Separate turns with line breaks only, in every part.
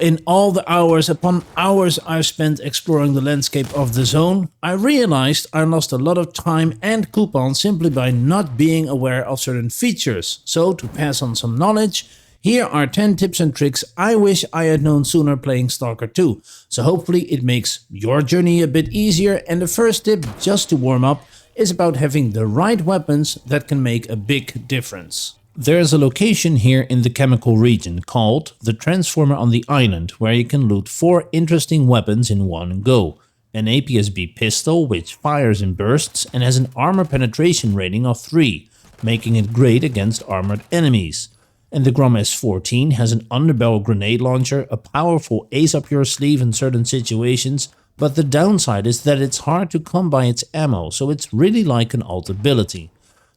In all the hours upon hours I've spent exploring the landscape of the zone, I realized I lost a lot of time and coupons simply by not being aware of certain features. So to pass on some knowledge, here are 10 tips and tricks I wish I had known sooner playing Stalker 2. So hopefully it makes your journey a bit easier, and the first tip, just to warm up, is about having the right weapons that can make a big difference. There's a location here in the chemical region called the Transformer on the Island, where you can loot 4 interesting weapons in one go. An APS-B pistol, which fires in bursts and has an armor penetration rating of 3, making it great against armored enemies. And the Grom S14 has an underbarrel grenade launcher, a powerful ace up your sleeve in certain situations, but the downside is that it's hard to come by its ammo, so it's really like an alt ability.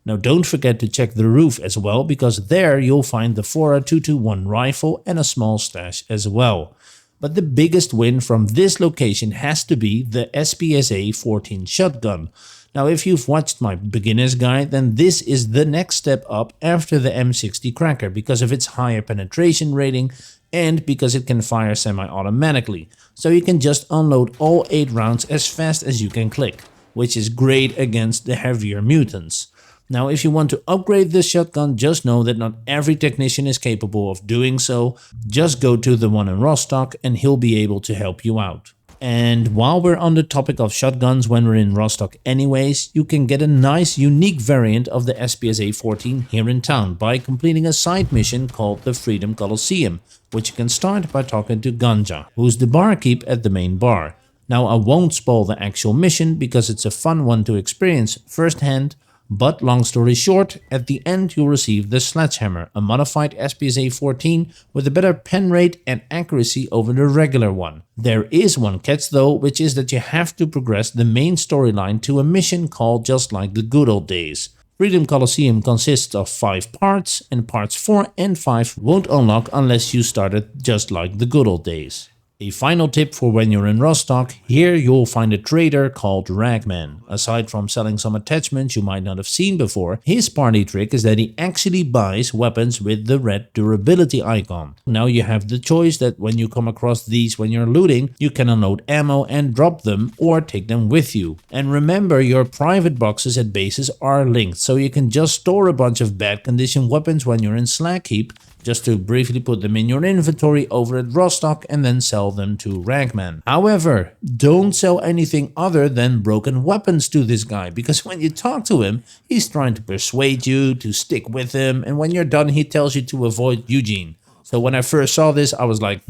Now don't forget to check the roof as well, because there you'll find the 4R221 rifle and a small stash as well. But the biggest win from this location has to be the SPSA 14 shotgun. Now if you've watched my beginner's guide, then this is the next step up after the M60 Cracker because of its higher penetration rating and because it can fire semi-automatically. So you can just unload all 8 rounds as fast as you can click, which is great against the heavier mutants. Now if you want to upgrade this shotgun, just know that not every technician is capable of doing so. Just go to the one in Rostock and he'll be able to help you out. And while we're on the topic of shotguns when we're in Rostock anyways, you can get a nice unique variant of the SPSA 14 here in town by completing a side mission called the Freedom Coliseum, which you can start by talking to Ganja, who's the barkeep at the main bar. Now I won't spoil the actual mission because it's a fun one to experience firsthand. But long story short, at the end you'll receive the Sledgehammer, a modified SPSA 14 with a better pen rate and accuracy over the regular one. There is one catch though, which is that you have to progress the main storyline to a mission called Just Like the Good Old Days. Freedom Coliseum consists of 5 parts, and parts 4 and 5 won't unlock unless you started Just Like the Good Old Days. A final tip for when you're in Rostock, here you'll find a trader called Ragman. Aside from selling some attachments you might not have seen before, his party trick is that he actually buys weapons with the red durability icon. Now you have the choice that when you come across these when you're looting, you can unload ammo and drop them or take them with you. And remember, your private boxes at bases are linked, so you can just store a bunch of bad condition weapons when you're in Slack Heap, just to briefly put them in your inventory over at Rostock and then sell them to Ragman. However, don't sell anything other than broken weapons to this guy, because when you talk to him, he's trying to persuade you to stick with him, and when you're done he tells you to avoid Eugene. So when I first saw this, I was like,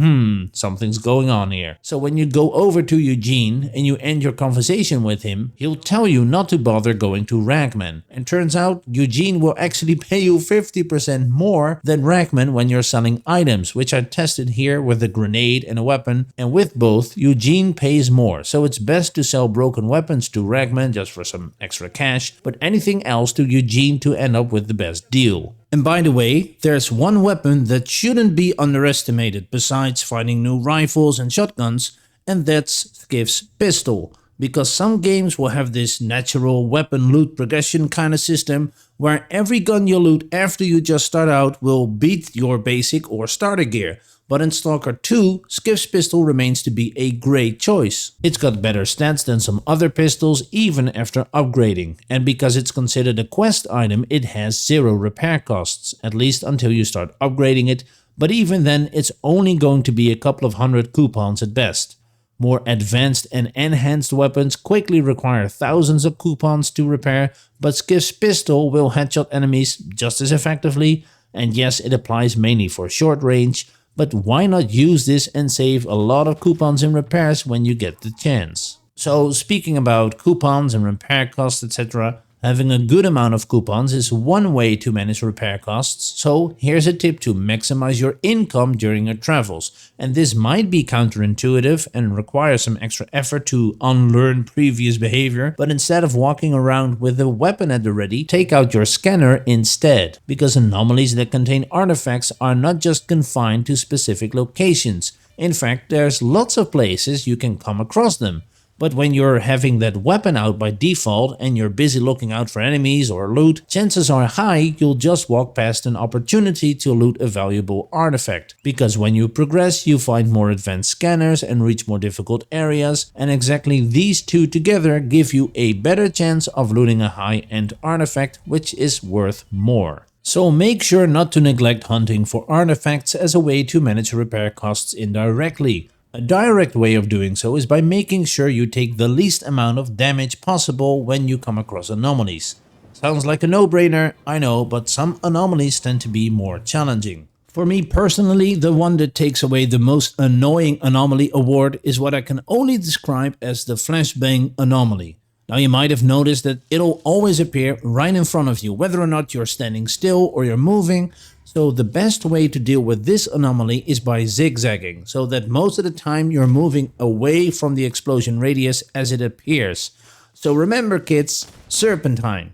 something's going on here. So when you go over to Eugene and you end your conversation with him, he'll tell you not to bother going to Ragman. And turns out Eugene will actually pay you 50% more than Ragman when you're selling items, which I tested here with a grenade and a weapon. And with both, Eugene pays more. So it's best to sell broken weapons to Ragman just for some extra cash, but anything else to Eugene to end up with the best deal. And by the way, there's one weapon that shouldn't be underestimated besides finding new rifles and shotguns, and that's Skif's pistol. Because some games will have this natural weapon loot progression kind of system where every gun you loot after you just start out will beat your basic or starter gear. But in Stalker 2, Skif's pistol remains to be a great choice. It's got better stats than some other pistols even after upgrading, and because it's considered a quest item, it has 0 repair costs, at least until you start upgrading it, but even then it's only going to be a couple of hundred coupons at best. More advanced and enhanced weapons quickly require thousands of coupons to repair, but Skif's pistol will headshot enemies just as effectively, and yes, it applies mainly for short range. But why not use this and save a lot of coupons in repairs when you get the chance? So speaking about coupons and repair costs, etc., having a good amount of coupons is one way to manage repair costs. So here's a tip to maximize your income during your travels. And this might be counterintuitive and require some extra effort to unlearn previous behavior, but instead of walking around with a weapon at the ready, take out your scanner instead. Because anomalies that contain artifacts are not just confined to specific locations. In fact, there's lots of places you can come across them. But when you're having that weapon out by default and you're busy looking out for enemies or loot, chances are high you'll just walk past an opportunity to loot a valuable artifact. Because when you progress, you find more advanced scanners and reach more difficult areas, and exactly these two together give you a better chance of looting a high-end artifact, which is worth more. So make sure not to neglect hunting for artifacts as a way to manage repair costs indirectly. A direct way of doing so is by making sure you take the least amount of damage possible when you come across anomalies. Sounds like a no-brainer, I know, but some anomalies tend to be more challenging. For me personally, the one that takes away the most annoying anomaly award is what I can only describe as the flashbang anomaly. Now you might have noticed that it'll always appear right in front of you, whether or not you're standing still or you're moving. So the best way to deal with this anomaly is by zigzagging, so that most of the time you're moving away from the explosion radius as it appears. So remember kids, serpentine.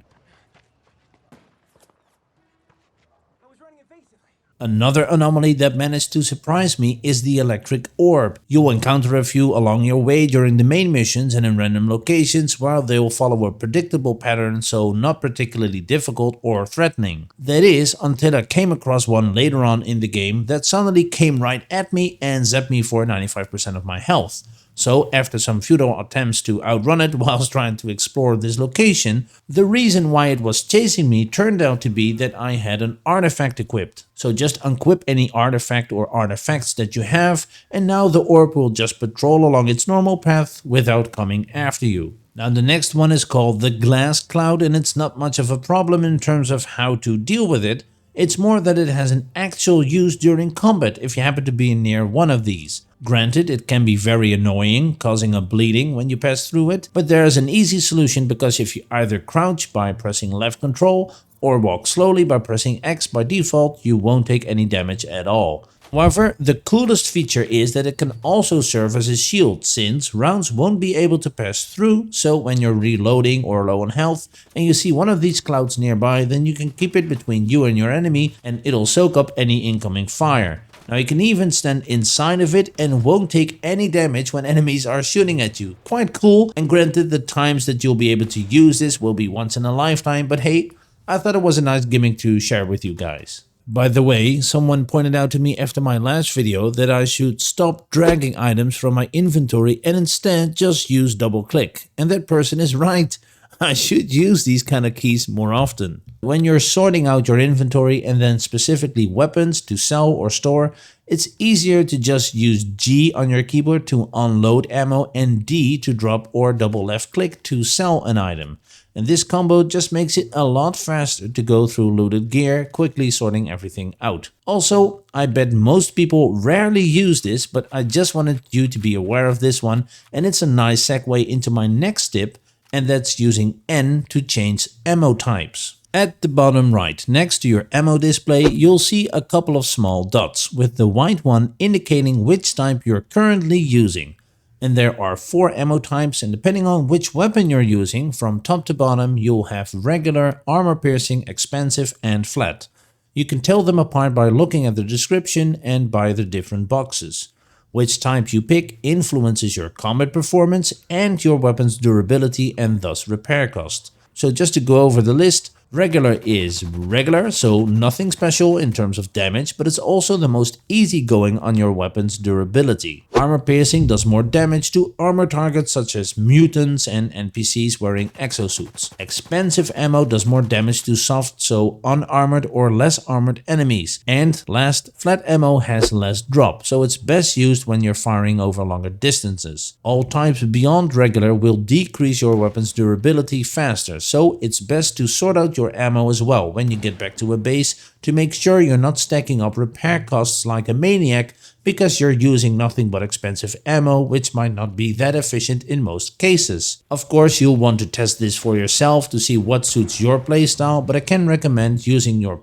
Another anomaly that managed to surprise me is the electric orb. You'll encounter a few along your way during the main missions and in random locations, while they'll follow a predictable pattern, so not particularly difficult or threatening. That is, until I came across one later on in the game that suddenly came right at me and zapped me for 95% of my health. So after some futile attempts to outrun it whilst trying to explore this location, the reason why it was chasing me turned out to be that I had an artifact equipped. So just unequip any artifact or artifacts that you have, and now the orb will just patrol along its normal path without coming after you. Now the next one is called the glass cloud, and it's not much of a problem in terms of how to deal with it. It's more that it has an actual use during combat if you happen to be near one of these. Granted, it can be very annoying, causing a bleeding when you pass through it, but there is an easy solution, because if you either crouch by pressing left control or walk slowly by pressing X by default, you won't take any damage at all. However, the coolest feature is that it can also serve as a shield, since rounds won't be able to pass through, so when you're reloading or low on health and you see one of these clouds nearby, then you can keep it between you and your enemy and it'll soak up any incoming fire. Now you can even stand inside of it and won't take any damage when enemies are shooting at you. Quite cool, and granted the times that you'll be able to use this will be once in a lifetime, but hey, I thought it was a nice gimmick to share with you guys. By the way, someone pointed out to me after my last video that I should stop dragging items from my inventory and instead just use double click. And that person is right. I should use these kind of keys more often. When you're sorting out your inventory and then specifically weapons to sell or store, it's easier to just use G on your keyboard to unload ammo and D to drop or double left click to sell an item. And this combo just makes it a lot faster to go through looted gear, quickly sorting everything out. Also, I bet most people rarely use this, but I just wanted you to be aware of this one, and it's a nice segue into my next tip, and that's using N to change ammo types. At the bottom right, next to your ammo display, you'll see a couple of small dots, with the white one indicating which type you're currently using. And there are 4 ammo types, and depending on which weapon you're using, from top to bottom, you'll have regular, armor-piercing, expansive, and flat. You can tell them apart by looking at the description and by the different boxes. Which type you pick influences your combat performance and your weapon's durability and thus repair cost. So just to go over the list, regular is regular, so nothing special in terms of damage, but it's also the most easygoing on your weapon's durability. Armor piercing does more damage to armor targets such as mutants and NPCs wearing exosuits. Expensive ammo does more damage to soft, so unarmored or less armored enemies. And last, flat ammo has less drop, so it's best used when you're firing over longer distances. All types beyond regular will decrease your weapon's durability faster, so it's best to sort out your ammo as well when you get back to a base to make sure you're not stacking up repair costs like a maniac because you're using nothing but expensive ammo, which might not be that efficient in most cases. Of course, you'll want to test this for yourself to see what suits your playstyle, but I can recommend using your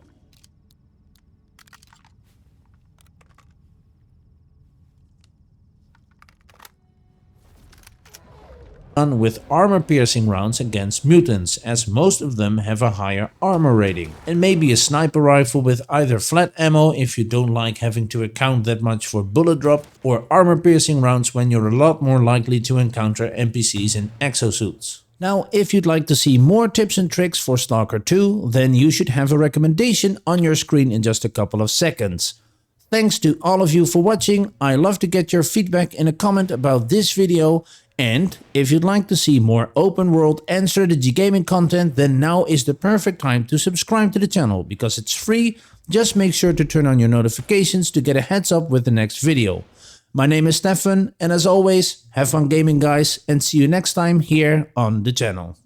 Run with armor-piercing rounds against mutants, as most of them have a higher armor rating. And maybe a sniper rifle with either flat ammo if you don't like having to account that much for bullet drop, or armor-piercing rounds when you're a lot more likely to encounter NPCs in exosuits. Now, if you'd like to see more tips and tricks for Stalker 2, then you should have a recommendation on your screen in just a couple of seconds. Thanks to all of you for watching. I love to get your feedback in a comment about this video. And if you'd like to see more open world and strategy gaming content, then now is the perfect time to subscribe to the channel because it's free. Just make sure to turn on your notifications to get a heads up with the next video. My name is Stefan, and as always, have fun gaming guys, and see you next time here on the channel.